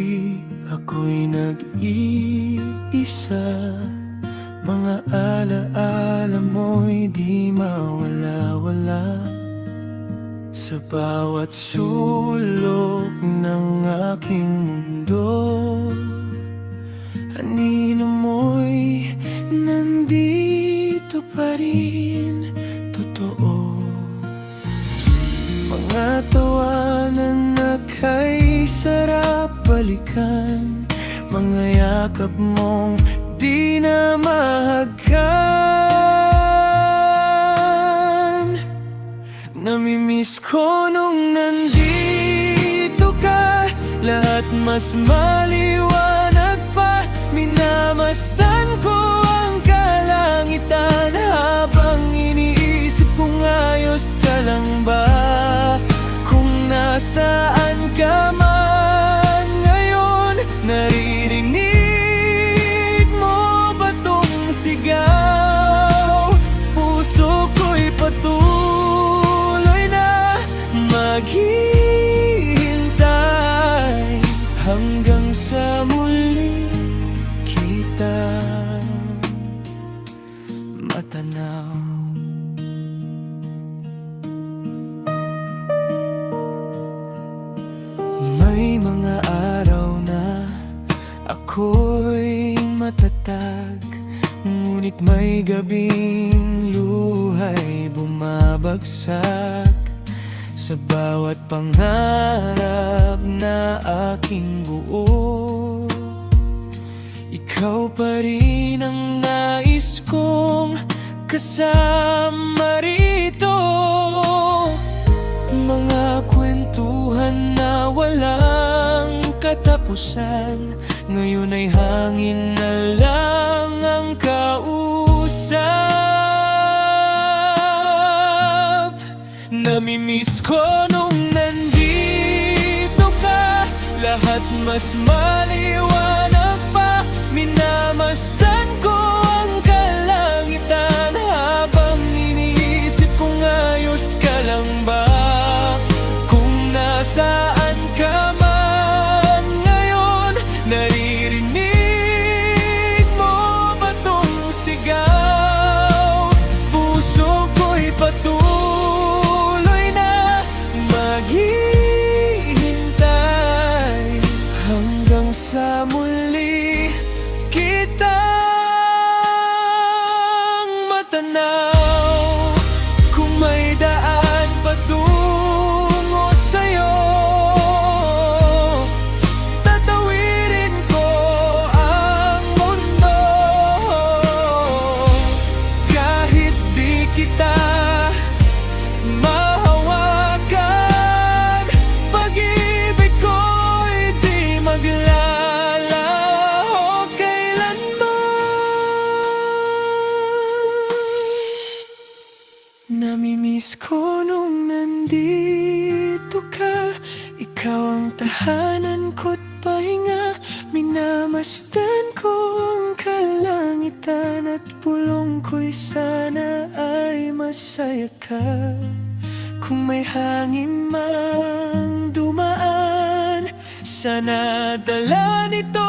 gabi ako'y nag-iisa, mga alaala mo'y di mawala-wala. Sa bawat sulok ng aking mundo, anino mo'y nandito pa rin, totoo. Mga tawanan na kay sarap balikan, mga yakap mong di na mahagkan. Namimiss ko nung nandito ka, lahat mas maliwanag pa. Minamasdan ko ang kalangitan, habang iniisip kung ayos ka lang ba. Kung nasaan ka man ngayon, naririnig mo ba tong sigaw? Puso ko'y patuloy na maghihintay, hanggang sa muli kita matanaw. May mga araw na ako'y matatag, ngunit may gabing luhay bumabagsak. Sa bawat pangarap na aking buo, ikaw pa rin ang nais kong kasama rito. Mga kwentuhan na walang katapusan, ngayon ay hangin na lang ang kausap. Namimiss ko nung nandito ka, lahat mas maliwanag pa. Minamasdan ko ang kalangitan, habang iniisip kung ayos ka lang ba. Kung nasaan ka man ngayon, naririnig mo ba tong sigaw? Puso ko'y patuloy na maghihintay, hanggang sa muli kitang matanaw. Kung may daan patungo sa'yo, tatawirin ko ang mundo. Kahit di kita mahawakan, pag-ibig ko'y di maglalaho kailanman. Namimiss ko nung nandito ka, ikaw ang tahanan ko't pahinga. Minamasdan ko ang kalangitan, at pulong ko'y sana ay masaya ka. Kung may hangin mang dumaan, sana dala nito